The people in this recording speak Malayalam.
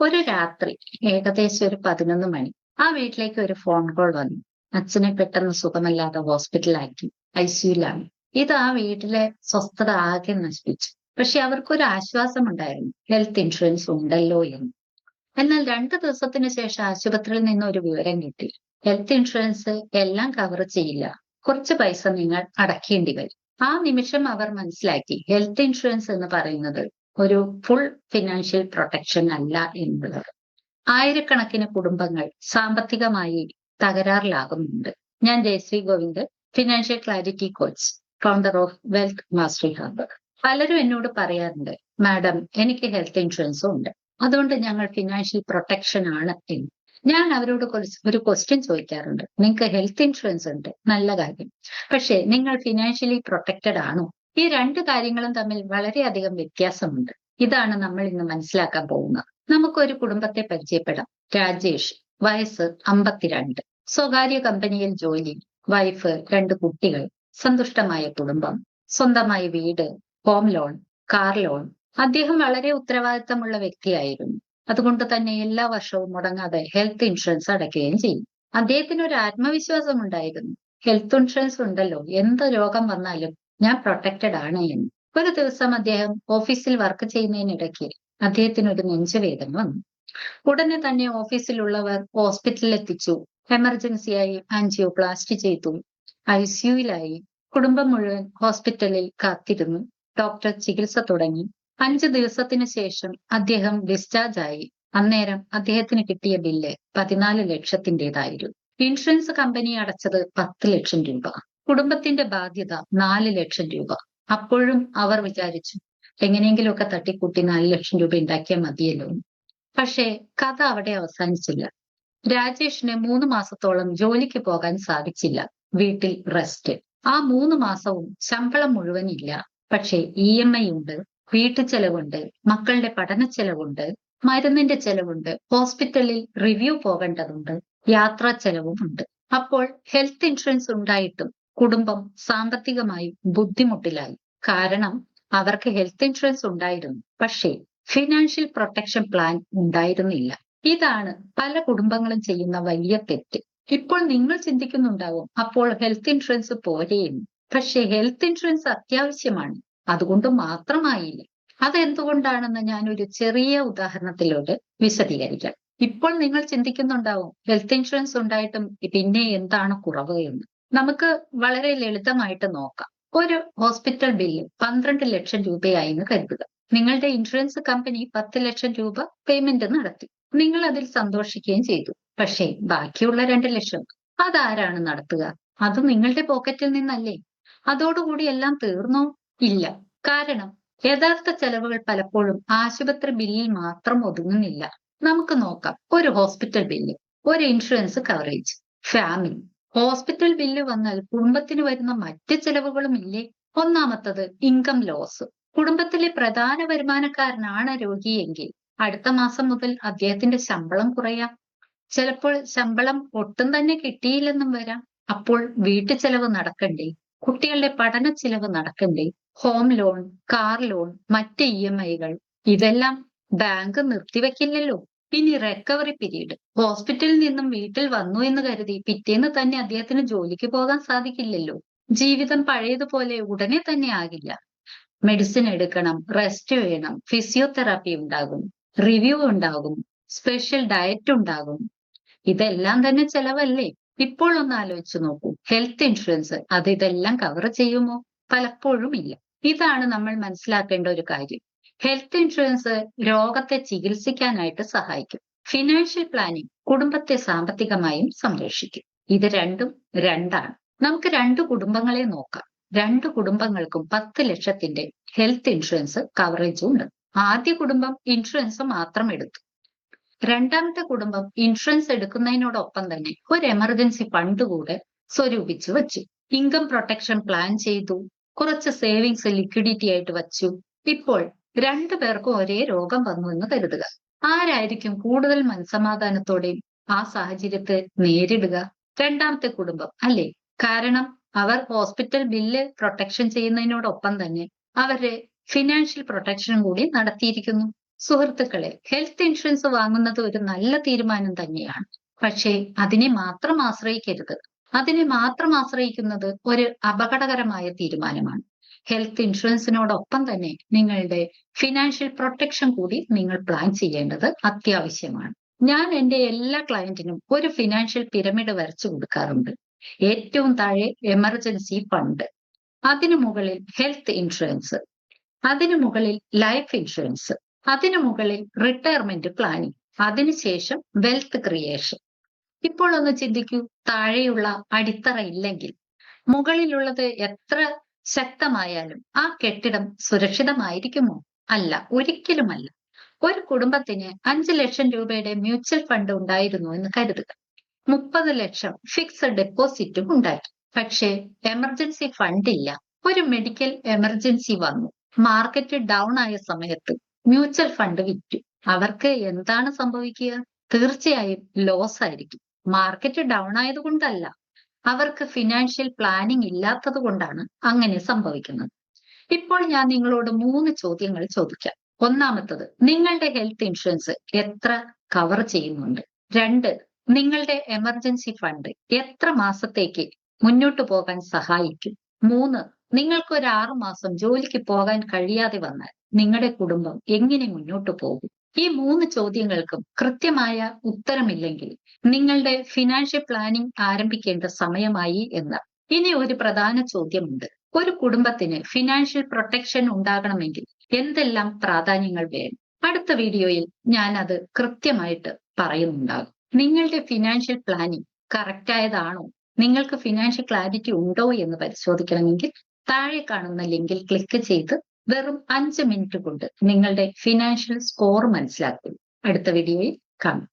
ഒരു രാത്രി ഏകദേശം ഒരു 11 മണി ആ വീട്ടിലേക്ക് ഒരു ഫോൺ കോൾ വന്നു. അച്ഛനെ പെട്ടെന്ന് സുഖമല്ലാതെ ഹോസ്പിറ്റലാക്കി, ഐസിയുലാണ്. ഇത് ആ വീട്ടിലെ സ്വസ്ഥത ആകെ നശിപ്പിച്ചു. പക്ഷെ അവർക്കൊരു ആശ്വാസമുണ്ടായിരുന്നു, ഹെൽത്ത് ഇൻഷുറൻസ് ഉണ്ടല്ലോ എന്ന്. എന്നാൽ 2 ദിവസത്തിന് ശേഷം ആശുപത്രിയിൽ നിന്ന് ഒരു വിവരം കിട്ടി. ഹെൽത്ത് ഇൻഷുറൻസ് എല്ലാം കവർ ചെയ്യില്ല, കുറച്ച് പൈസ നിങ്ങൾ അടയ്ക്കേണ്ടി വരും. ആ നിമിഷം അവർ മനസ്സിലാക്കി, ഹെൽത്ത് ഇൻഷുറൻസ് എന്ന് പറയുന്നത് ഒരു ഫുൾ ഫിനാൻഷ്യൽ പ്രൊട്ടക്ഷൻ അല്ല എന്നുള്ളത്. ആയിരക്കണക്കിന് കുടുംബങ്ങൾ സാമ്പത്തികമായി തകരാറിലാകുന്നുണ്ട്. ഞാൻ Jayashree Govind, financial clarity coach, founder of wealth mastery hub. പലരും എന്നോട് പറയാറുണ്ട്, മാഡം എനിക്ക് ഹെൽത്ത് ഇൻഷുറൻസും ഉണ്ട്, അതുകൊണ്ട് ഞങ്ങൾ ഫിനാൻഷ്യൽ പ്രൊട്ടക്ഷൻ ആണ് എന്ന്. ഞാൻ അവരോട് ഒരു ക്വസ്റ്റ്യൻ ചോദിക്കാറുണ്ട്, നിങ്ങൾക്ക് ഹെൽത്ത് ഇൻഷുറൻസ് ഉണ്ട്, നല്ല കാര്യം, പക്ഷേ നിങ്ങൾ ഫിനാൻഷ്യലി പ്രൊട്ടക്റ്റഡ് ആണോ? ഈ രണ്ട് കാര്യങ്ങളും തമ്മിൽ വളരെയധികം വ്യത്യാസമുണ്ട്. ഇതാണ് നമ്മൾ ഇന്ന് മനസ്സിലാക്കാൻ പോകുന്നത്. നമുക്കൊരു കുടുംബത്തെ പരിചയപ്പെടാം. രാജേഷ്, വയസ്സ് 52, സ്വകാര്യ കമ്പനിയിൽ ജോലി, വൈഫ്, 2 കുട്ടികൾ, സന്തുഷ്ടമായ കുടുംബം, സ്വന്തമായ വീട്, ഹോം ലോൺ, കാർ ലോൺ. അദ്ദേഹം വളരെ ഉത്തരവാദിത്തമുള്ള വ്യക്തിയായിരുന്നു. അതുകൊണ്ട് തന്നെ എല്ലാ വർഷവും മുടങ്ങാതെ ഹെൽത്ത് ഇൻഷുറൻസ് അടയ്ക്കുകയും ചെയ്യും. അദ്ദേഹത്തിന് ഒരു ആത്മവിശ്വാസം ഉണ്ടായിരുന്നു, ഹെൽത്ത് ഇൻഷുറൻസ് ഉണ്ടല്ലോ, എന്ത് രോഗം വന്നാലും ഞാൻ പ്രൊട്ടക്റ്റഡ് ആണ് എന്ന്. ഒരു ദിവസം അദ്ദേഹം ഓഫീസിൽ വർക്ക് ചെയ്യുന്നതിനിടയ്ക്ക് അദ്ദേഹത്തിന് ഒരു നെഞ്ചുവേദന വന്നു. ഉടനെ തന്നെ ഓഫീസിലുള്ളവർ ഹോസ്പിറ്റലിൽ എത്തിച്ചു. എമർജൻസിയായി ആൻജിയോപ്ലാസ്റ്റി ചെയ്തു, ഐസിയുയിലായി. കുടുംബം മുഴുവൻ ഹോസ്പിറ്റലിൽ കാത്തിരുന്നു. ഡോക്ടർ ചികിത്സ തുടങ്ങി. 5 ദിവസത്തിന് ശേഷം അദ്ദേഹം ഡിസ്ചാർജ് ആയി. അന്നേരം അദ്ദേഹത്തിന് കിട്ടിയ ബില്ല് 14 ലക്ഷത്തിൻ്റെതായിരുന്നു. ഇൻഷുറൻസ് കമ്പനി അടച്ചത് 10 ലക്ഷം രൂപ. കുടുംബത്തിന്റെ ബാധ്യത 4 ലക്ഷം രൂപ. അപ്പോഴും അവർ വിചാരിച്ചു, എങ്ങനെയെങ്കിലുമൊക്കെ തട്ടിക്കൂട്ടി 4 ലക്ഷം രൂപ ഉണ്ടാക്കിയാൽ മതിയല്ലോ. പക്ഷേ കഥ അവിടെ അവസാനിച്ചില്ല. രാജേഷിന് 3 മാസത്തോളം ജോലിക്ക് പോകാൻ സാധിച്ചില്ല. വീട്ടിൽ റെസ്റ്റ്. ആ 3 മാസവും ശമ്പളം മുഴുവൻ ഇല്ല. പക്ഷേ EMI ഉണ്ട്, വീട്ടു ചെലവുണ്ട്, മക്കളുടെ പഠന ചെലവുണ്ട്, മരുന്നിന്റെ ചെലവുണ്ട്, ഹോസ്പിറ്റലിൽ റിവ്യൂ പോകേണ്ടതുണ്ട്, യാത്രാ ചെലവും ഉണ്ട്. അപ്പോൾ ഹെൽത്ത് ഇൻഷുറൻസ് ഉണ്ടായിട്ടും കുടുംബം സാമ്പത്തികമായി ബുദ്ധിമുട്ടിലായി. കാരണം അവർക്ക് ഹെൽത്ത് ഇൻഷുറൻസ് ഉണ്ടായിരുന്നു, പക്ഷേ ഫിനാൻഷ്യൽ പ്രൊട്ടക്ഷൻ പ്ലാൻ ഉണ്ടായിരുന്നില്ല. ഇതാണ് പല കുടുംബങ്ങളും ചെയ്യുന്ന വലിയ തെറ്റ്. ഇപ്പോൾ നിങ്ങൾ ചിന്തിക്കുന്നുണ്ടാവും, അപ്പോൾ ഹെൽത്ത് ഇൻഷുറൻസ് പോരെയെന്ന്. പക്ഷേ ഹെൽത്ത് ഇൻഷുറൻസ് അത്യാവശ്യമാണ്, അതുകൊണ്ട് മാത്രമായില്ല. അതെന്തുകൊണ്ടാണെന്ന് ഞാൻ ഒരു ചെറിയ ഉദാഹരണത്തിലൂടെ വിശദീകരിക്കാം. ഇപ്പോൾ നിങ്ങൾ ചിന്തിക്കുന്നുണ്ടാവും, ഹെൽത്ത് ഇൻഷുറൻസ് ഉണ്ടായിട്ടും പിന്നെ എന്താണ് കുറവ് എന്ന്. നമുക്ക് വളരെ ലളിതമായിട്ട് നോക്കാം. ഒരു ഹോസ്പിറ്റൽ ബില്ല് 12 ലക്ഷം രൂപയായി എന്ന് കരുതുക. നിങ്ങളുടെ ഇൻഷുറൻസ് കമ്പനി 10 ലക്ഷം രൂപ പേയ്മെന്റ് നടത്തി. നിങ്ങൾ അതിൽ സന്തോഷിക്കുകയും ചെയ്തു. പക്ഷേ ബാക്കിയുള്ള 2 ലക്ഷം അതാരാണ് നടത്തുക? അത് നിങ്ങളുടെ പോക്കറ്റിൽ നിന്നല്ലേ? അതോടുകൂടി എല്ലാം തീർന്നോ? ഇല്ല. കാരണം യഥാർത്ഥ ചെലവുകൾ പലപ്പോഴും ആശുപത്രി ബില്ലിൽ മാത്രം ഒതുങ്ങുന്നില്ല. നമുക്ക് നോക്കാം. ഒരു ഹോസ്പിറ്റൽ ബില്ല്, ഒരു insurance coverage, family. Hospital bill വന്നാൽ കുടുംബത്തിന് വരുന്ന മറ്റ് ചെലവുകളും ഇല്ലേ? ഒന്നാമത്തത് ഇൻകം ലോസ്. കുടുംബത്തിലെ പ്രധാന വരുമാനക്കാരനാണ് രോഗിയെങ്കിൽ അടുത്ത മാസം മുതൽ അദ്ദേഹത്തിന്റെ ശമ്പളം കുറയാം. ചിലപ്പോൾ ശമ്പളം ഒട്ടും തന്നെ കിട്ടിയില്ലെന്നും വരാം. അപ്പോൾ വീട്ടു ചെലവ് നടക്കണ്ടേ? കുട്ടികളുടെ പഠന ചിലവ് നടക്കണ്ടേ? ഹോം ലോൺ, കാർ ലോൺ, മറ്റ് EMIകൾ, ഇതെല്ലാം ബാങ്ക് നിർത്തിവെക്കില്ലല്ലോ. ഇനി റിക്കവറി പീരീഡ്. ഹോസ്പിറ്റലിൽ നിന്നും വീട്ടിൽ വന്നു എന്ന് കരുതി പിറ്റേന്ന് തന്നെ അദ്ദേഹത്തിന് ജോലിക്ക് പോകാൻ സാധിക്കില്ലല്ലോ. ജീവിതം പഴയതുപോലെ ഉടനെ തന്നെ ആകില്ല. മെഡിസിൻ എടുക്കണം, റെസ്റ്റ് വേണം, ഫിസിയോതെറാപ്പി ഉണ്ടാകും, റിവ്യൂ ഉണ്ടാകും, സ്പെഷ്യൽ ഡയറ്റ് ഉണ്ടാകും. ഇതെല്ലാം തന്നെ ചെലവല്ലേ? ഇപ്പോൾ ഒന്ന് ആലോചിച്ചു നോക്കൂ, ഹെൽത്ത് ഇൻഷുറൻസ് ഇതെല്ലാം കവർ ചെയ്യുമോ? പലപ്പോഴും ഇല്ല. ഇതാണ് നമ്മൾ മനസ്സിലാക്കേണ്ട ഒരു കാര്യം. ഹെൽത്ത് ഇൻഷുറൻസ് രോഗത്തെ ചികിത്സിക്കാനായിട്ട് സഹായിക്കും. ഫിനാൻഷ്യൽ പ്ലാനിംഗ് കുടുംബത്തെ സാമ്പത്തികമായും സംരക്ഷിക്കും. ഇത് രണ്ടും രണ്ടാണ്. നമുക്ക് 2 കുടുംബങ്ങളെ നോക്കാം. 2 കുടുംബങ്ങൾക്കും 10 ലക്ഷത്തിന്റെ ഹെൽത്ത് ഇൻഷുറൻസ് കവറേജും ഉണ്ട്. ആദ്യ കുടുംബം ഇൻഷുറൻസ് മാത്രം എടുത്തു. രണ്ടാമത്തെ കുടുംബം ഇൻഷുറൻസ് എടുക്കുന്നതിനോടൊപ്പം തന്നെ ഒരു എമർജൻസി ഫണ്ട് കൂടെ സ്വരൂപിച്ചു വച്ചു. ഇൻകം പ്രൊട്ടക്ഷൻ പ്ലാൻ ചെയ്തു. കുറച്ച് സേവിങ്സ് ലിക്വിഡിറ്റി ആയിട്ട് വച്ചു. ഇപ്പോൾ 2 പേർക്കും ഒരേ രോഗം വന്നു എന്ന് കരുതുക. ആരായിരിക്കും കൂടുതൽ മനസമാധാനത്തോടെയും ആ സാഹചര്യത്തെ നേരിടുക? രണ്ടാമത്തെ കുടുംബം അല്ലേ? കാരണം അവർ ഹോസ്പിറ്റൽ ബില്ല് പ്രൊട്ടക്ഷൻ ചെയ്യുന്നതിനോടൊപ്പം തന്നെ അവരുടെ ഫിനാൻഷ്യൽ പ്രൊട്ടക്ഷനും കൂടി നടത്തിയിരിക്കുന്നു. സുഹൃത്തുക്കളെ, ഹെൽത്ത് ഇൻഷുറൻസ് വാങ്ങുന്നത് ഒരു നല്ല തീരുമാനം തന്നെയാണ്. പക്ഷേ അതിനെ മാത്രം ആശ്രയിക്കരുത്. അതിനെ മാത്രം ആശ്രയിക്കുന്നത് ഒരു അപകടകരമായ തീരുമാനമാണ്. ഹെൽത്ത് ഇൻഷുറൻസിനോടൊപ്പം തന്നെ നിങ്ങളുടെ ഫിനാൻഷ്യൽ പ്രൊട്ടക്ഷൻ കൂടി നിങ്ങൾ പ്ലാൻ ചെയ്യേണ്ടത് അത്യാവശ്യമാണ്. ഞാൻ എന്റെ എല്ലാ ക്ലയന്റിനും ഒരു ഫിനാൻഷ്യൽ പിരമിഡ് വരച്ചു കൊടുക്കാറുണ്ട്. ഏറ്റവും താഴെ എമർജൻസി ഫണ്ട്, അതിനു മുകളിൽ ഹെൽത്ത് ഇൻഷുറൻസ്, അതിനു മുകളിൽ ലൈഫ് ഇൻഷുറൻസ്, അതിനു മുകളിൽ റിട്ടയർമെന്റ് പ്ലാനിംഗ്, അതിനുശേഷം വെൽത്ത് ക്രിയേഷൻ. ഇപ്പോൾ ഒന്ന് ചിന്തിക്കൂ, താഴെയുള്ള അടിത്തറ ഇല്ലെങ്കിൽ മുകളിലുള്ളത് എത്ര ശക്തമായാലും ആ കെട്ടിടം സുരക്ഷിതമായിരിക്കുമോ? അല്ല, ഒരിക്കലുമല്ല. ഒരു കുടുംബത്തിന് 5 ലക്ഷം രൂപയുടെ മ്യൂച്വൽ ഫണ്ട് ഉണ്ടായിരുന്നു എന്ന് കരുതുക. 30 ലക്ഷം ഫിക്സഡ് ഡെപ്പോസിറ്റും ഉണ്ടാക്കി. പക്ഷേ എമർജൻസി ഫണ്ട് ഇല്ല. ഒരു മെഡിക്കൽ എമർജൻസി വന്നു. മാർക്കറ്റ് ഡൗൺ ആയ സമയത്ത് മ്യൂച്വൽ ഫണ്ട് വിറ്റു. അവർക്ക് എന്താണ് സംഭവിക്കുക? തീർച്ചയായും ലോസ് ആയിരിക്കും. മാർക്കറ്റ് ഡൗൺ ആയതുകൊണ്ടല്ല, അവർക്ക് ഫിനാൻഷ്യൽ പ്ലാനിംഗ് ഇല്ലാത്തത് കൊണ്ടാണ് അങ്ങനെ സംഭവിക്കുന്നത്. ഇപ്പോൾ ഞാൻ നിങ്ങളോട് 3 ചോദ്യങ്ങൾ ചോദിക്കാം. ഒന്നാമത്തത്, നിങ്ങളുടെ ഹെൽത്ത് ഇൻഷുറൻസ് എത്ര കവർ ചെയ്യുന്നുണ്ട്? 2, നിങ്ങളുടെ എമർജൻസി ഫണ്ട് എത്ര മാസത്തേക്ക് മുന്നോട്ട് പോകാൻ സഹായിക്കും? 3, നിങ്ങൾക്ക് ഒരു 6 മാസം ജോലിക്ക് പോകാൻ കഴിയാതെ വന്നാൽ നിങ്ങളുടെ കുടുംബം എങ്ങനെ മുന്നോട്ട് പോകും? ഈ 3 ചോദ്യങ്ങൾക്കും കൃത്യമായ ഉത്തരമില്ലെങ്കിൽ നിങ്ങളുടെ ഫിനാൻഷ്യൽ പ്ലാനിംഗ് ആരംഭിക്കേണ്ട സമയമായി എന്ന്. ഇനി ഒരു പ്രധാന ചോദ്യമുണ്ട്. ഒരു കുടുംബത്തിന് ഫിനാൻഷ്യൽ പ്രൊട്ടക്ഷൻ ഉണ്ടാകണമെങ്കിൽ എന്തെല്ലാം പ്രാധാന്യങ്ങൾ വേണം? അടുത്ത വീഡിയോയിൽ ഞാൻ അത് കൃത്യമായിട്ട് പറയുന്നുണ്ടാകും. നിങ്ങളുടെ ഫിനാൻഷ്യൽ പ്ലാനിംഗ് കറക്റ്റ് ആയതാണോ? നിങ്ങൾക്ക് ഫിനാൻഷ്യൽ ക്ലാരിറ്റി ഉണ്ടോ എന്ന് പരിശോധിക്കണമെങ്കിൽ താഴെ കാണുന്ന ലിങ്കിൽ ക്ലിക്ക് ചെയ്ത് വെറും 5 മിനിറ്റ് കൊണ്ട് നിങ്ങളുടെ ഫിനാൻഷ്യൽ സ്കോർ മനസ്സിലാക്കും. അടുത്ത വീഡിയോയിൽ കാണാം.